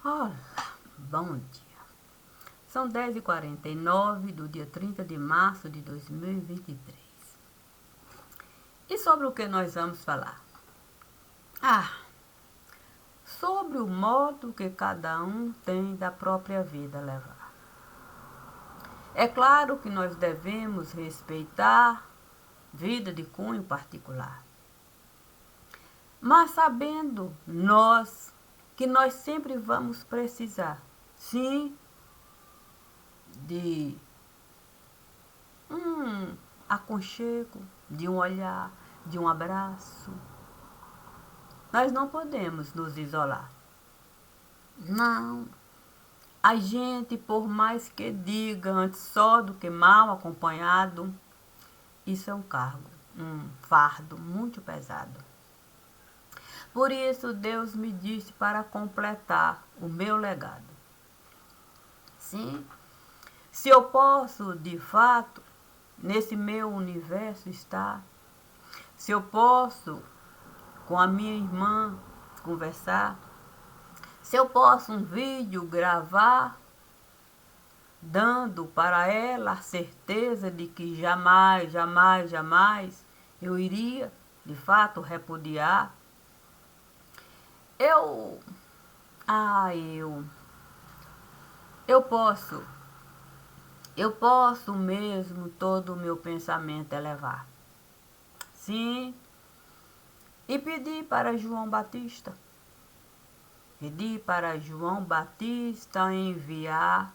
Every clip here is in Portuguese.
Olá, bom dia. São 10h49 do dia 30 de março de 2023. E sobre o que nós vamos falar? Sobre o modo que cada um tem da própria vida levar. É claro que nós devemos respeitar vida de cunho particular, mas sabendo nós que nós sempre vamos precisar, sim, de um aconchego, de um olhar, de um abraço. Nós não podemos nos isolar. Não. A gente, por mais que diga antes só do que mal acompanhado, isso é um fardo muito pesado. Por isso Deus me disse para completar o meu legado. Sim, se eu posso, de fato, nesse meu universo estar, se eu posso, com a minha irmã, conversar, se eu posso um vídeo gravar, dando para ela a certeza de que jamais, jamais, jamais eu iria, de fato, repudiar, eu, eu posso, eu posso mesmo todo o meu pensamento elevar. Sim, e pedi para João Batista. Pedi para João Batista enviar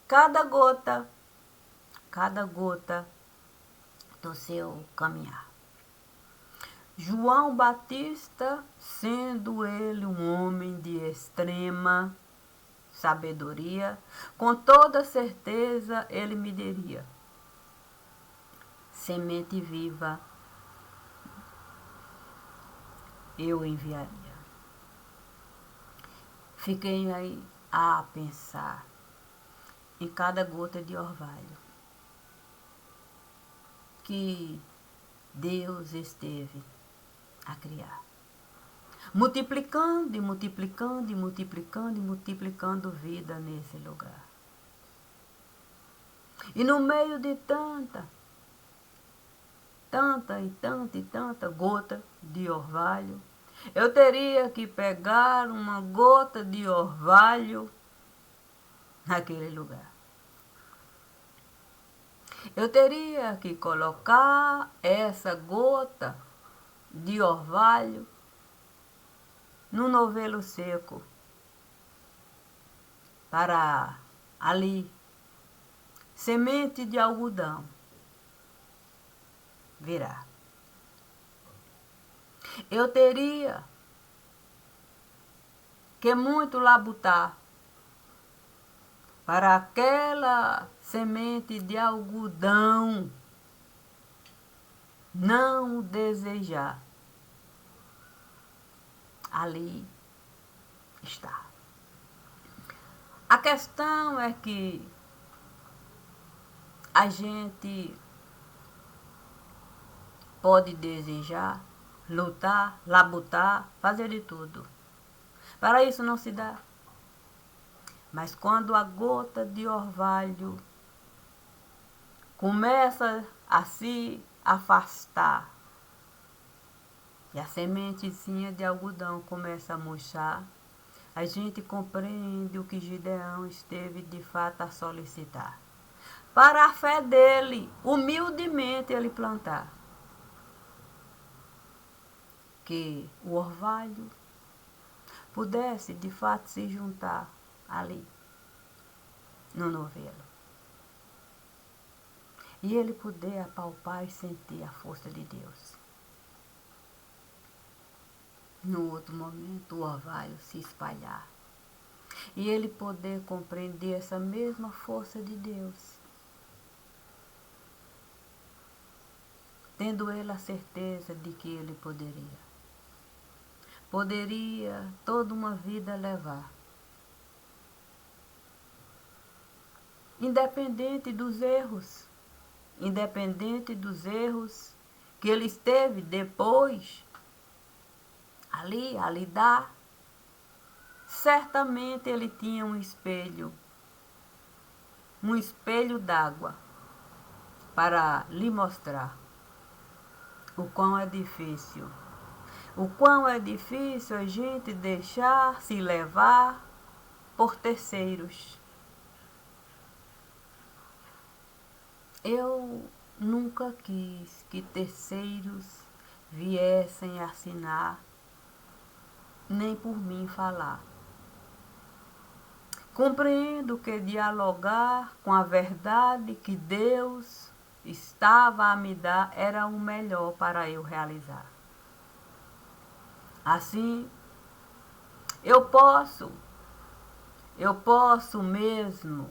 cada gota do seu caminhar. João Batista, sendo ele um homem de extrema sabedoria, com toda certeza ele me diria: semente viva eu enviaria. Fiquei aí a pensar em cada gota de orvalho que Deus esteve a criar, multiplicando e multiplicando e multiplicando e multiplicando vida nesse lugar. E no meio de tanta e tanta gota de orvalho, eu teria que pegar uma gota de orvalho naquele lugar. Eu teria que colocar essa gota de orvalho no novelo seco para ali, semente de algodão, virar. Eu teria que muito labutar para aquela semente de algodão não desejar. Ali está. A questão é que a gente pode desejar, lutar, labutar, fazer de tudo. Para isso não se dá. Mas quando a gota de orvalho começa a se afastar e a sementezinha de algodão começa a murchar, a gente compreende o que Gideão esteve de fato a solicitar. Para a fé dele, humildemente ele plantar. Que o orvalho pudesse de fato se juntar ali, no novelo. E ele poder apalpar e sentir a força de Deus. No outro momento, o orvalho se espalhar. E ele poder compreender essa mesma força de Deus. Tendo ele a certeza de que ele poderia toda uma vida levar. Independente dos erros que ele esteve depois ali a lidar, certamente ele tinha um espelho d'água, para lhe mostrar o quão é difícil a gente deixar se levar por terceiros. Eu nunca quis que terceiros viessem assinar, nem por mim falar. Compreendo que dialogar com a verdade que Deus estava a me dar era o melhor para eu realizar. Assim, eu posso mesmo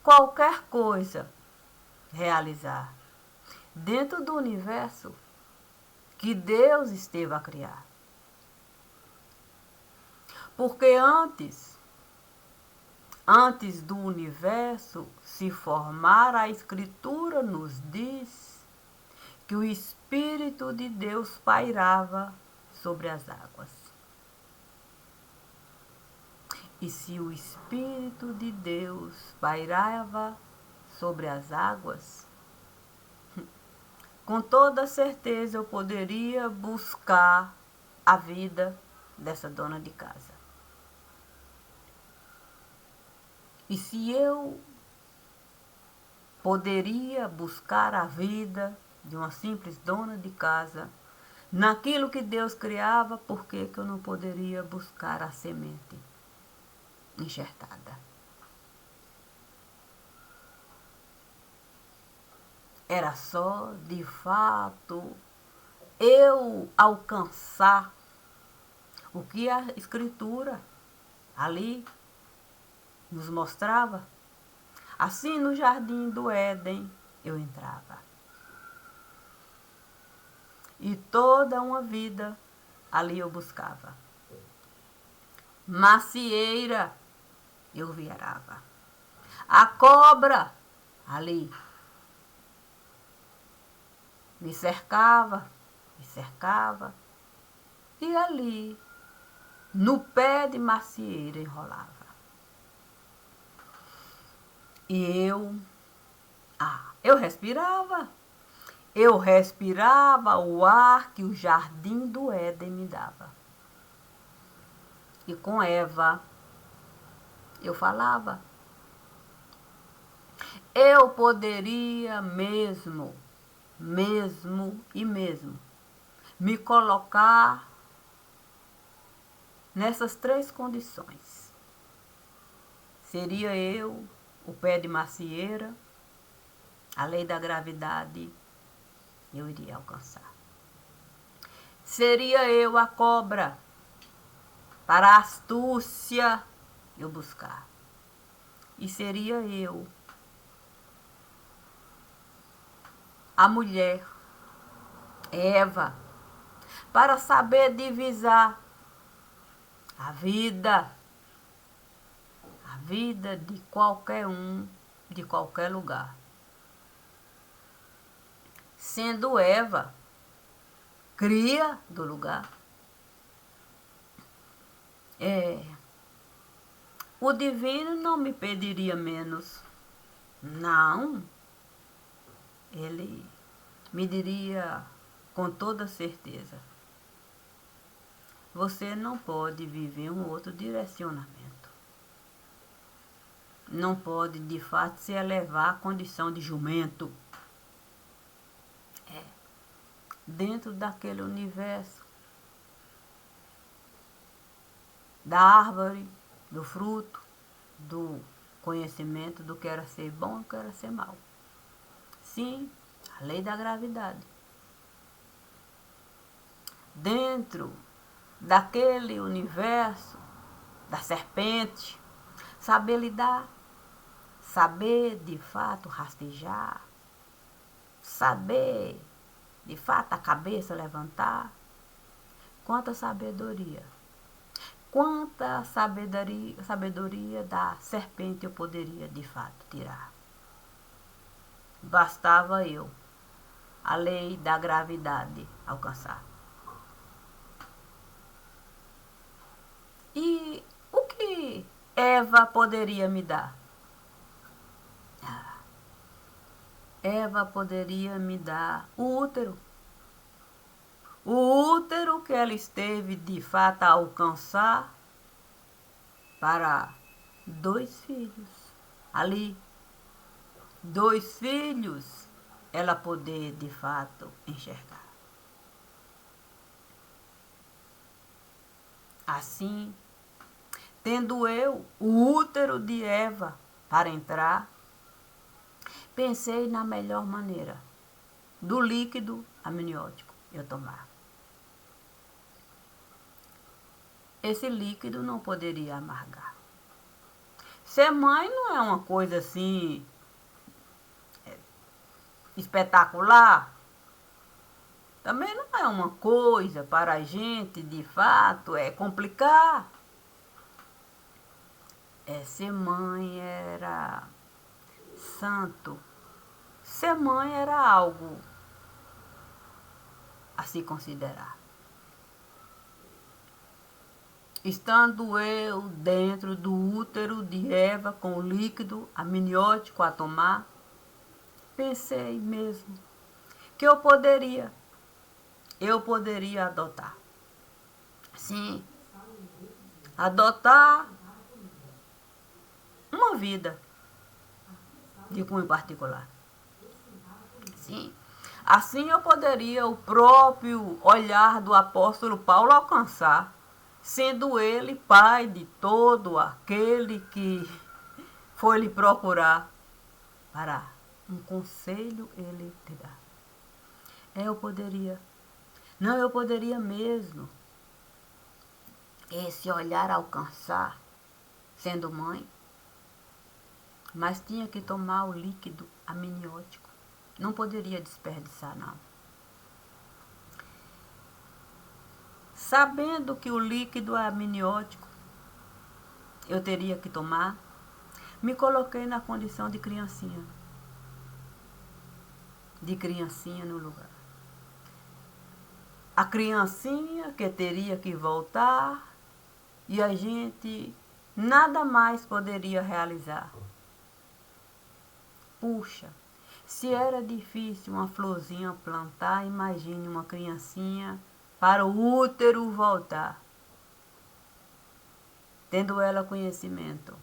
qualquer coisa realizar dentro do universo que Deus esteve a criar. Porque antes do universo se formar, a Escritura nos diz que o Espírito de Deus pairava sobre as águas. E se o Espírito de Deus pairava sobre as águas, com toda certeza eu poderia buscar a vida dessa dona de casa. E se eu poderia buscar a vida de uma simples dona de casa, naquilo que Deus criava, por que eu não poderia buscar a semente enxertada? Era só, de fato, eu alcançar o que a Escritura ali nos mostrava. Assim, no jardim do Éden, eu entrava. E toda uma vida ali eu buscava. Macieira eu virava. A cobra ali me cercava. E ali, no pé de macieira, enrolava. E eu respirava. Eu respirava o ar que o jardim do Éden me dava. E com Eva, eu falava. Eu poderia mesmo me colocar nessas três condições. Seria eu o pé de macieira, a lei da gravidade, eu iria alcançar. Seria eu a cobra, para a astúcia eu buscar. E seria eu a mulher, Eva, para saber divisar a vida de qualquer um, de qualquer lugar. Sendo Eva cria do lugar. O divino não me pediria menos. Não. Ele me diria com toda certeza: você não pode viver um outro direcionamento. Não pode, de fato, se elevar à condição de jumento. Dentro daquele universo da árvore, do fruto, do conhecimento do que era ser bom e do que era ser mal. Sim, a lei da gravidade. Dentro daquele universo da serpente, saber lidar, saber de fato rastejar, saber de fato a cabeça levantar. Quanta sabedoria! Quanta sabedoria da serpente eu poderia de fato tirar. Bastava eu, a lei da gravidade, alcançar. Eva poderia me dar. Eva poderia me dar o útero. O útero que ela esteve de fato a alcançar para 2 filhos. Ali, 2 filhos, ela poder de fato enxergar. Assim, tendo eu o útero de Eva para entrar, pensei na melhor maneira do líquido amniótico eu tomar. Esse líquido não poderia amargar. Ser mãe não é uma coisa assim espetacular. Também não é uma coisa para a gente, de fato, complicar. Ser mãe era santo. Ser mãe era algo a se considerar. Estando eu dentro do útero de Eva com o líquido amniótico a tomar, pensei mesmo que eu poderia adotar. Sim, adotar uma vida de cunho particular. Sim, assim eu poderia o próprio olhar do apóstolo Paulo alcançar, sendo ele pai de todo aquele que foi lhe procurar para um conselho ele lhe dá. Eu poderia. Não, eu poderia mesmo esse olhar alcançar, sendo mãe, mas tinha que tomar o líquido amniótico. Não poderia desperdiçar, não. Sabendo que o líquido amniótico eu teria que tomar, me coloquei na condição de criancinha. De criancinha no lugar. A criancinha que teria que voltar e a gente nada mais poderia realizar. Puxa, se era difícil uma florzinha plantar, imagine uma criancinha para o útero voltar, tendo ela conhecimento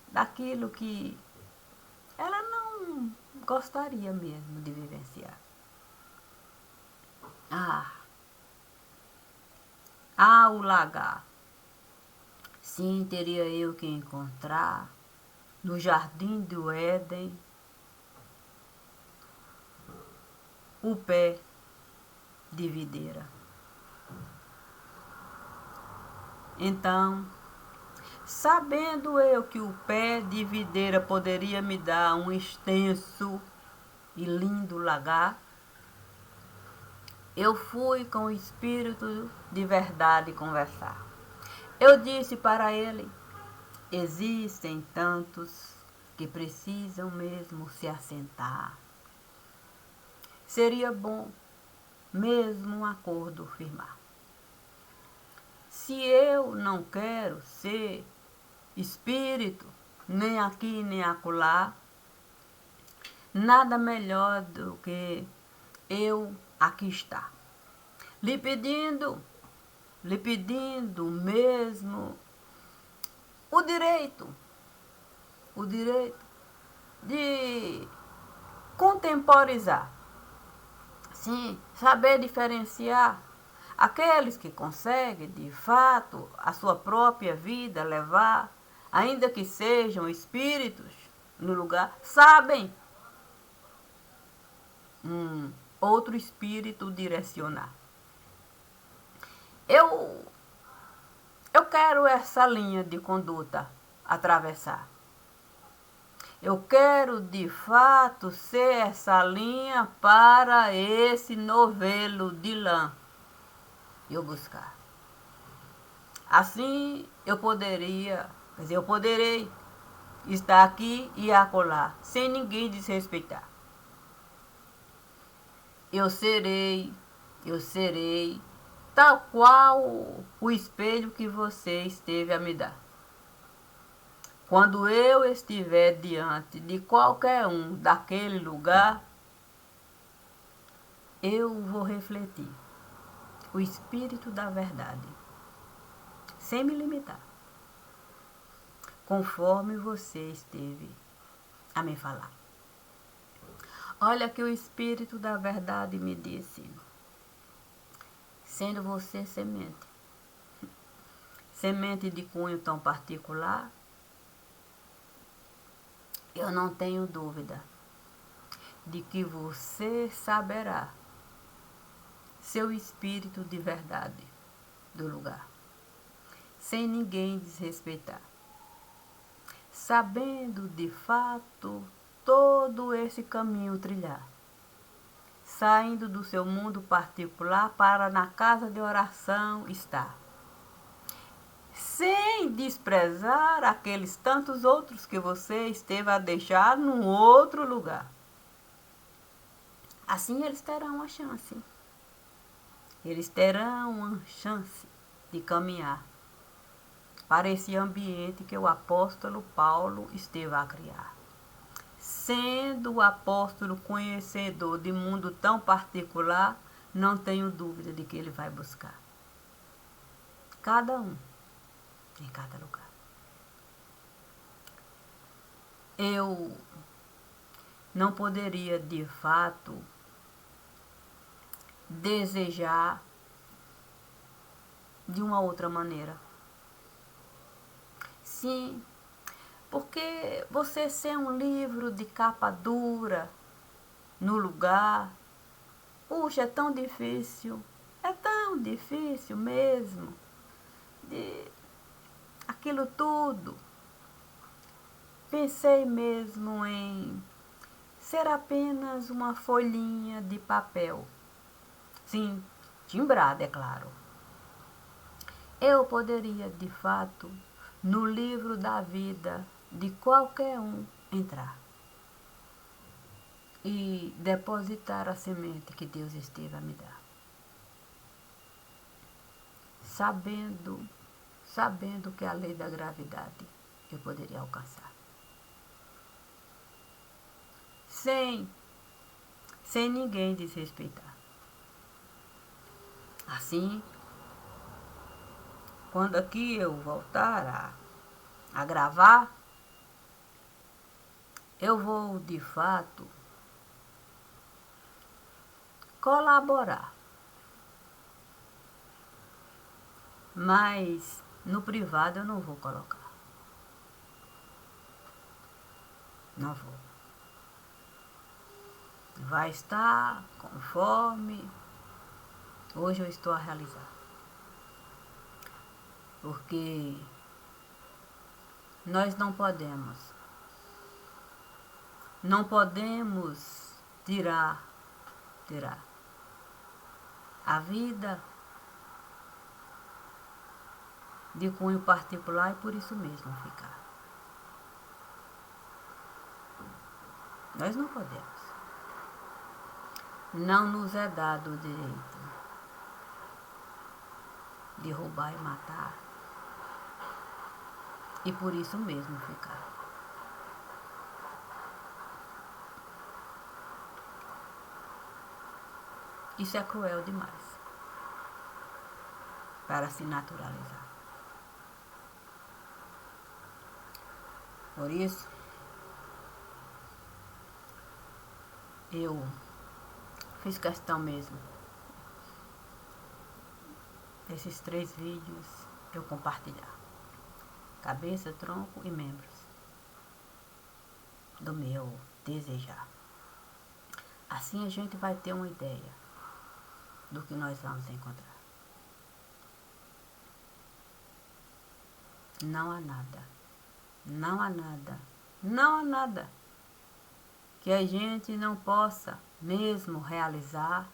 daquilo que ela não gostaria mesmo de vivenciar. O lagar. Sim, teria eu que encontrar no jardim do Éden o pé de videira. Então, sabendo eu que o pé de videira poderia me dar um extenso e lindo lagar, eu fui com o Espírito de verdade conversar. Eu disse para ele: existem tantos que precisam mesmo se assentar. Seria bom mesmo um acordo firmar. Se eu não quero ser espírito, nem aqui nem acolá, nada melhor do que eu aqui estar. Lhe pedindo mesmo o direito de contemporizar. Sim, saber diferenciar aqueles que conseguem, de fato, a sua própria vida levar, ainda que sejam espíritos no lugar, sabem outro espírito direcionar. Eu quero essa linha de conduta atravessar. Eu quero, de fato, ser essa linha para esse novelo de lã eu buscar. Assim, eu poderei estar aqui e acolá, sem ninguém desrespeitar. Eu serei tal qual o espelho que você esteve a me dar. Quando eu estiver diante de qualquer um daquele lugar, eu vou refletir o Espírito da verdade, sem me limitar, conforme você esteve a me falar. Olha que o Espírito da verdade me disse, sendo você semente de cunho tão particular, eu não tenho dúvida de que você saberá seu espírito de verdade do lugar, sem ninguém desrespeitar, sabendo de fato todo esse caminho trilhar, saindo do seu mundo particular para na casa de oração estar, sem desprezar aqueles tantos outros que você esteve a deixar num outro lugar. Assim eles terão a chance. Eles terão uma chance de caminhar para esse ambiente que o apóstolo Paulo esteve a criar. Sendo o apóstolo conhecedor de mundo tão particular, não tenho dúvida de que ele vai buscar cada um em cada lugar. Eu não poderia de fato desejar de uma outra maneira. Sim, porque você ser um livro de capa dura no lugar, puxa, é tão difícil mesmo, de aquilo tudo. Pensei mesmo em ser apenas uma folhinha de papel. Sim, timbrada, é claro. Eu poderia, de fato, no livro da vida de qualquer um entrar e depositar a semente que Deus esteve a me dar. Sabendo que a lei da gravidade eu poderia alcançar. Sem ninguém desrespeitar. Assim, quando aqui eu voltar a gravar, eu vou de fato colaborar. Mas no privado eu não vou colocar. Não vou. Vai estar conforme hoje eu estou a realizar. Porque nós não podemos tirar a vida de cunho particular e por isso mesmo ficar. Nós não podemos. Não nos é dado o direito de roubar e matar e por isso mesmo ficar. Isso é cruel demais para se naturalizar. Por isso, eu fiz questão mesmo desses 3 vídeos eu compartilhar. Cabeça, tronco e membros do meu desejar. Assim a gente vai ter uma ideia do que nós vamos encontrar. Não há nada que a gente não possa mesmo realizar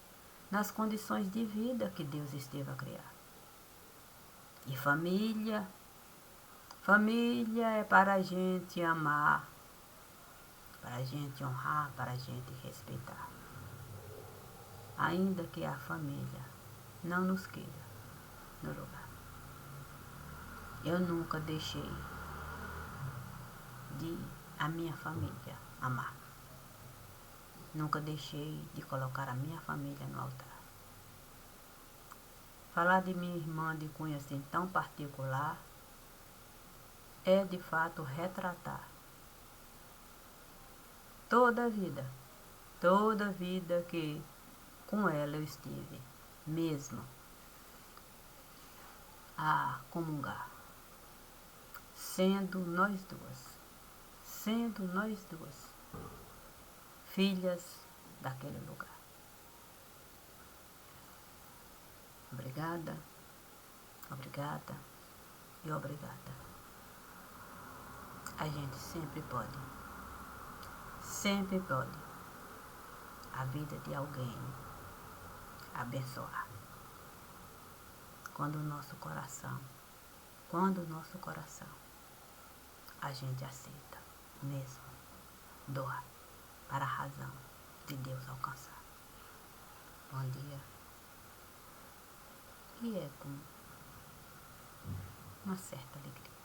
nas condições de vida que Deus esteve a criar. E família é para a gente amar, para a gente honrar, para a gente respeitar. Ainda que a família não nos queira. no lugar. Eu nunca deixei de a minha família amar. Nunca deixei de colocar a minha família no altar. Falar de minha irmã de cunho assim tão particular é de fato retratar toda a vida que com ela eu estive, mesmo a comungar, sendo nós duas, filhas daquele lugar. Obrigada, obrigada e obrigada. A gente sempre pode a vida de alguém abençoar. Quando o nosso coração, a gente aceita mesmo doar para a razão de Deus alcançar. Bom dia. E é com uma certa alegria.